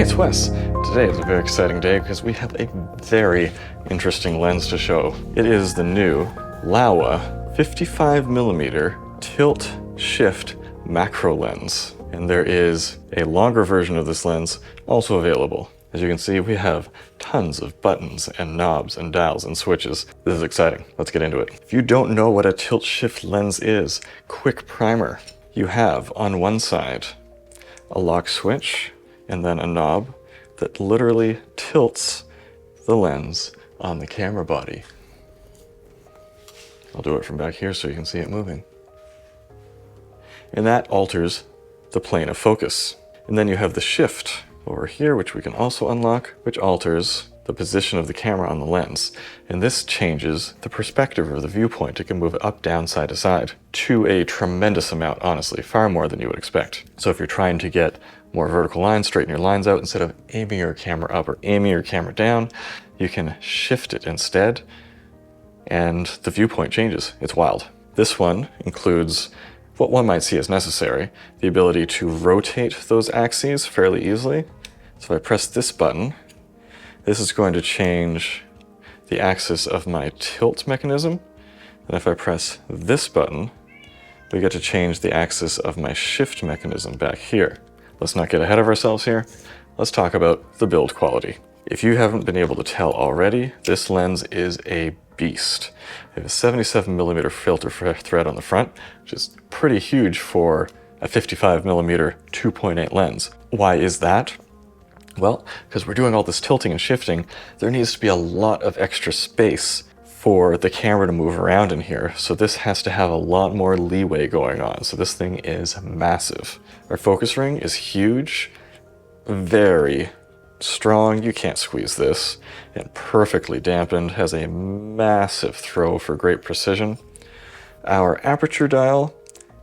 it's Wes. Today is a very exciting day because we have a very interesting lens to show. It is the new Laowa 55mm tilt shift macro lens. And there is a longer version of this lens also available. As you can see, we have tons of buttons and knobs and dials and switches. This is exciting. Let's get into it. If you don't know what a tilt shift lens is, quick primer. You have on one side a lock switch and then a knob that literally tilts the lens on the camera body. I'll do it from back here so you can see it moving. And that alters the plane of focus. And then you have the shift over here, which we can also unlock, which alters the position of the camera on the lens. And this changes the perspective of the viewpoint. It can move it up, down, side to side to a tremendous amount, honestly, far more than you would expect. So if you're trying to get more vertical lines, straighten your lines out, instead of aiming your camera up or aiming your camera down, you can shift it instead, and the viewpoint changes. It's wild. This one includes what one might see as necessary, the ability to rotate those axes fairly easily. So if I press this button, this is going to change the axis of my tilt mechanism. And if I press this button, we get to change the axis of my shift mechanism back here. Let's not get ahead of ourselves here. Let's talk about the build quality. If you haven't been able to tell already, this lens is a beast. It has a 77mm filter thread on the front, which is pretty huge for a 55mm 2.8 lens. Why is that? Well, because we're doing all this tilting and shifting, there needs to be a lot of extra space for the camera to move around in here. So this has to have a lot more leeway going on. So this thing is massive. Our focus ring is huge, very strong. You can't squeeze this. And perfectly dampened, has a massive throw for great precision. Our aperture dial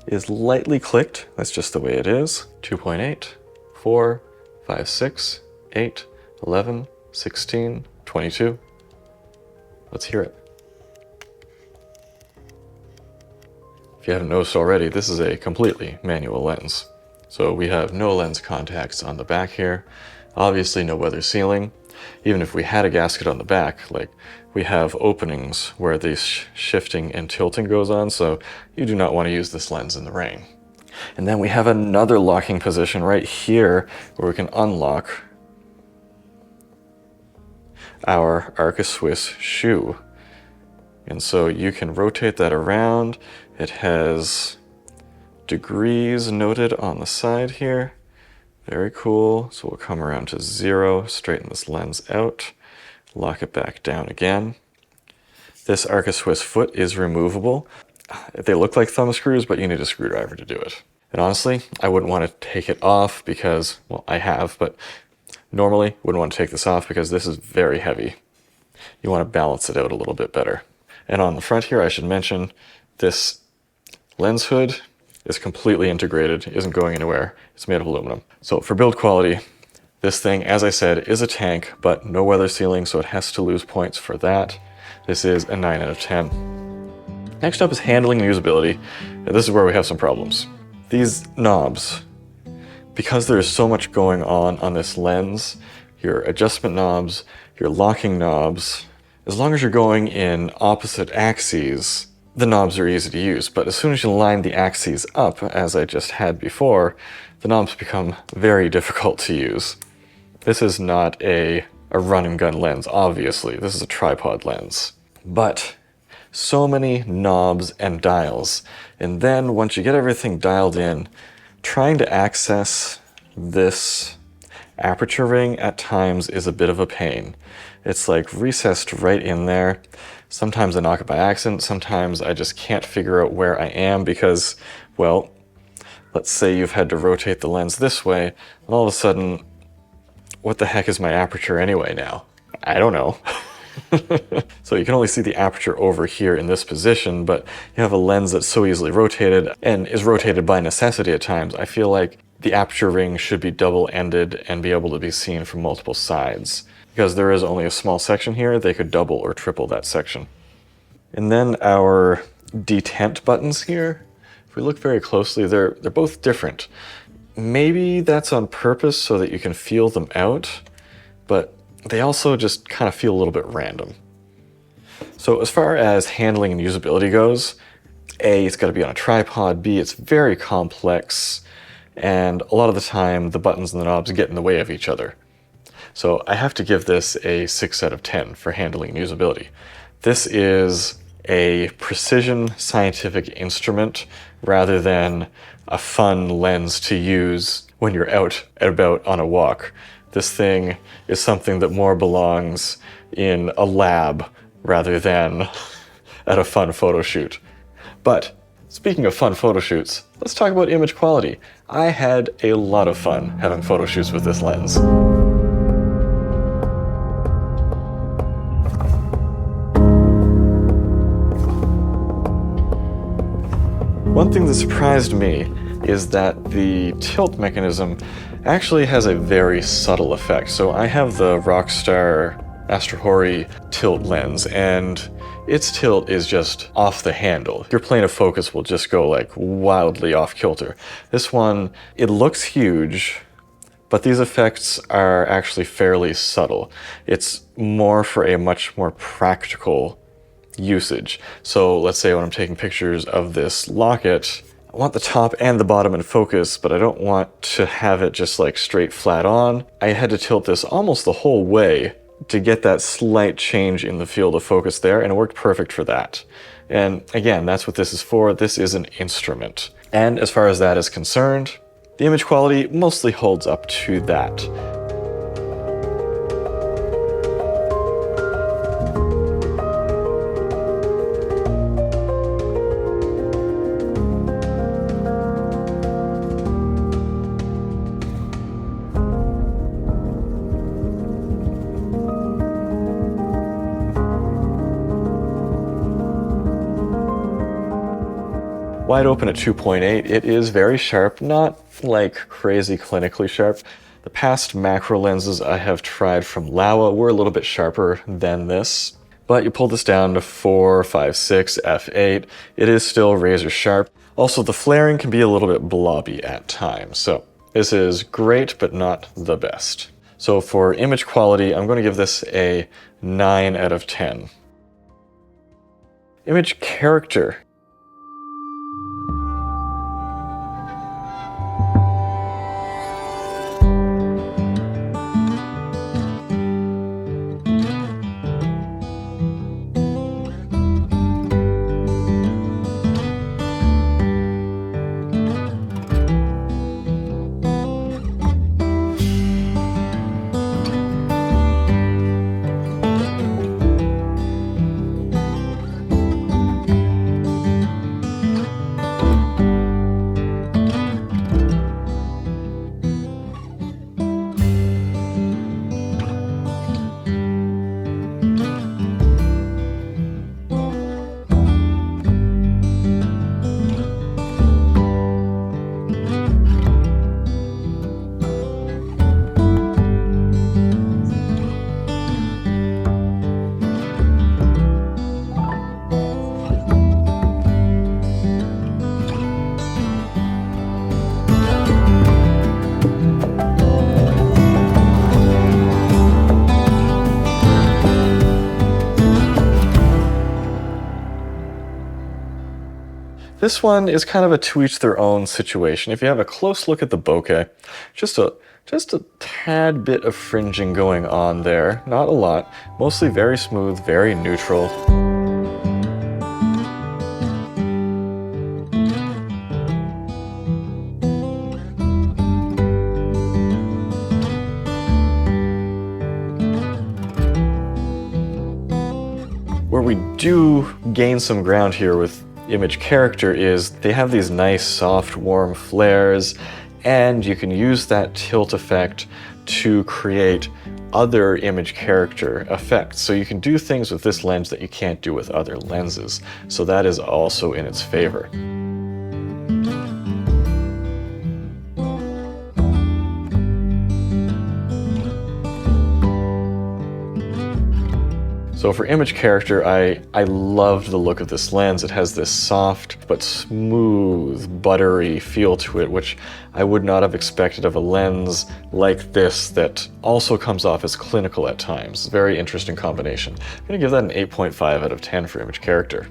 is lightly clicked. That's just the way it is. 2.8, 4, 5, 6, 8, 11, 16, 22. Let's hear it. If you haven't noticed already, this is a completely manual lens. So we have no lens contacts on the back here. Obviously no weather sealing. Even if we had a gasket on the back, like we have openings where the shifting and tilting goes on, so you do not want to use this lens in the rain. And then we have another locking position right here where we can unlock our Arca Swiss shoe. And so you can rotate that around. It has degrees noted on the side here. Very cool. So we'll come around to 0, straighten this lens out, lock it back down again. This Arca Swiss foot is removable. They look like thumb screws, but you need a screwdriver to do it. And honestly, I wouldn't want to take it off because, well, I have, but normally wouldn't want to take this off because this is very heavy. You want to balance it out a little bit better. And on the front here, I should mention, this lens hood is completely integrated, isn't going anywhere. It's made of aluminum. So for build quality, this thing, as I said, is a tank, but no weather sealing, so it has to lose points for that. This is a 9 out of 10. Next up is handling and usability. And this is where we have some problems. These knobs, because there is so much going on this lens, your adjustment knobs, your locking knobs, as long as you're going in opposite axes, the knobs are easy to use. But as soon as you line the axes up, as I just had before, the knobs become very difficult to use. This is not a run and gun lens, obviously. This is a tripod lens. But so many knobs and dials. And then once you get everything dialed in, trying to access this aperture ring at times is a bit of a pain. It's like recessed right in there. Sometimes I knock it by accident. Sometimes I just can't figure out where I am because, well, let's say you've had to rotate the lens this way, and all of a sudden, what the heck is my aperture anyway now? I don't know. So you can only see the aperture over here in this position, but you have a lens that's so easily rotated and is rotated by necessity at times. I feel like the aperture ring should be double-ended and be able to be seen from multiple sides. Because there is only a small section here, they could double or triple that section. And then our detent buttons here, if we look very closely, they're both different. maybe that's on purpose so that you can feel them out, but they also just kind of feel a little bit random. So as far as handling and usability goes, A, it's got to be on a tripod, B, it's very complex, and a lot of the time the buttons and the knobs get in the way of each other. So I have to give this a 6 out of 10 for handling and usability. This is a precision scientific instrument rather than a fun lens to use when you're out and about on a walk. This thing is something that more belongs in a lab rather than at a fun photo shoot. But speaking of fun photo shoots, let's talk about image quality. I had a lot of fun having photo shoots with this lens. One thing that surprised me is that the tilt mechanism actually has a very subtle effect. So I have the Rockstar Astrahori tilt lens, and its tilt is just off the handle. Your plane of focus will just go like wildly off kilter. This one, it looks huge, but these effects are actually fairly subtle. It's more for a much more practical usage. So let's say when I'm taking pictures of this locket, I want the top and the bottom in focus, but I don't want to have it just like straight flat on. I had to tilt this almost the whole way to get that slight change in the field of focus there, and it worked perfect for that. And again, that's what this is for. This is an instrument. And as far as that is concerned, the image quality mostly holds up to that. Wide open at 2.8, it is very sharp, not like crazy clinically sharp. The past macro lenses I have tried from Laowa were a little bit sharper than this, but you pull this down to 4, 5, 6, f8, it is still razor sharp. Also, the flaring can be a little bit blobby at times, so this is great, but not the best. So for image quality, I'm going to give this a 9 out of 10. Image character. This one is kind of a to each their own situation. If you have a close look at the bokeh, just a tad bit of fringing going on there, not a lot, mostly very smooth, very neutral. Where we do gain some ground here with image character is they have these nice soft warm flares, and you can use that tilt effect to create other image character effects. So you can do things with this lens that you can't do with other lenses. So that is also in its favor. So for image character, I loved the look of this lens. It has this soft but smooth, buttery feel to it, which I would not have expected of a lens like this that also comes off as clinical at times. Very interesting combination. I'm gonna give that an 8.5 out of 10 for image character.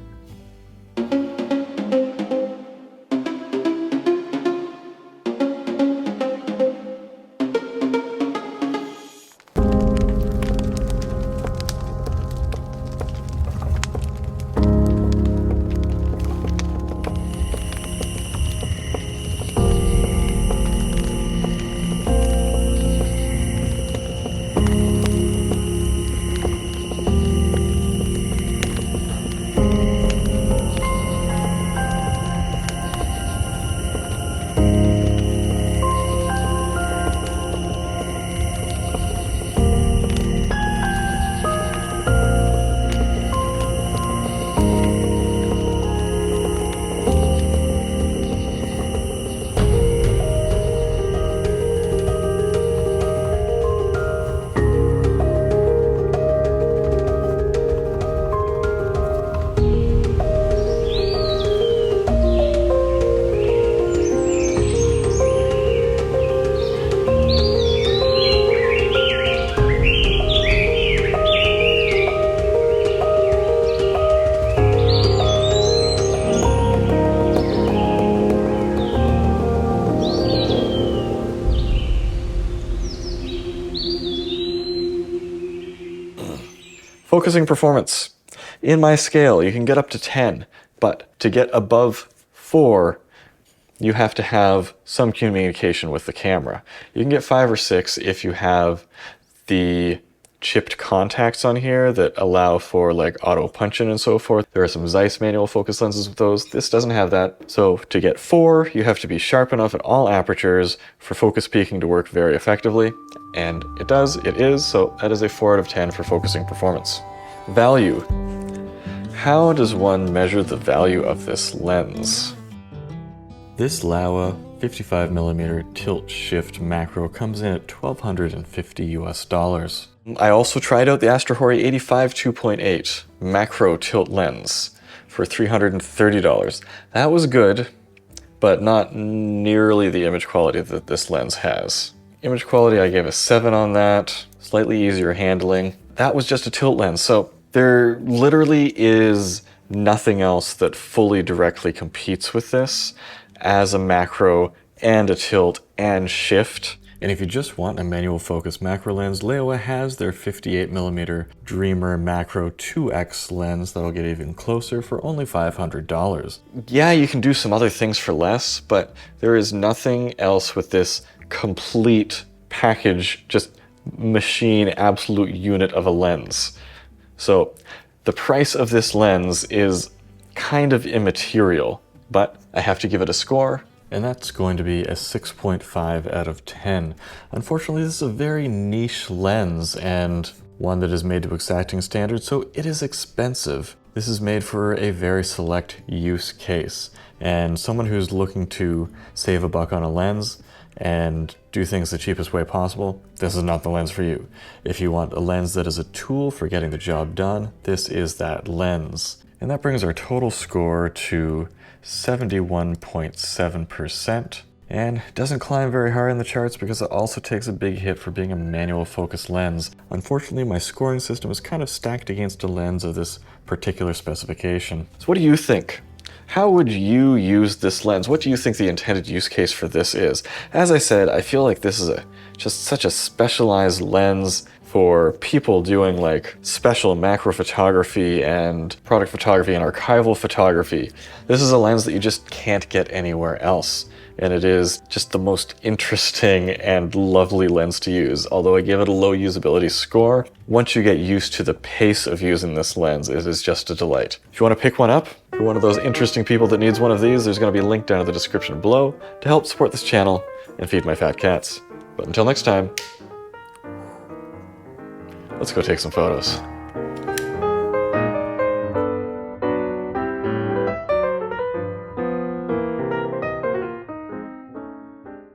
Focusing performance. In my scale, you can get up to 10, but to get above 4, you have to have some communication with the camera. You can get 5 or 6 if you have the chipped contacts on here that allow for like auto punch-in and so forth. There are some Zeiss manual focus lenses with those. This doesn't have that. So to get 4, you have to be sharp enough at all apertures for focus peaking to work very effectively. And it does, it is, so that is a 4 out of 10 for focusing performance. Value. How does one measure the value of this lens? This Laowa 55mm tilt shift macro comes in at $1,250 US. I also tried out the Astro Hori 85 2.8 macro tilt lens for $330. That was good, but not nearly the image quality that this lens has. Image quality, I gave a 7 on that. Slightly easier handling. That was just a tilt lens, so there literally is nothing else that fully directly competes with this as a macro and a tilt and shift. And if you just want a manual focus macro lens, Laowa has their 58mm Dreamer Macro 2X lens that'll get even closer for only $500. Yeah, you can do some other things for less, but there is nothing else with this complete package, just machine, absolute unit of a lens. So the price of this lens is kind of immaterial, but I have to give it a score, and that's going to be a 6.5 out of 10. Unfortunately, this is a very niche lens and one that is made to exacting standards, so it is expensive. This is made for a very select use case, and someone who's looking to save a buck on a lens and do things the cheapest way possible, this is not the lens for you. If you want a lens that is a tool for getting the job done, this is that lens. And that brings our total score to 71.7%. And it doesn't climb very high in the charts because it also takes a big hit for being a manual focus lens. Unfortunately, my scoring system is kind of stacked against a lens of this particular specification. So what do you think? How would you use this lens? What do you think the intended use case for this is? As I said, I feel like this is just such a specialized lens for people doing like special macro photography and product photography and archival photography. This is a lens that you just can't get anywhere else. And it is just the most interesting and lovely lens to use. Although I give it a low usability score, once you get used to the pace of using this lens, it is just a delight. If you want to pick one up, if you're one of those interesting people that needs one of these, there's going to be a link down in the description below to help support this channel and feed my fat cats. But until next time, let's go take some photos.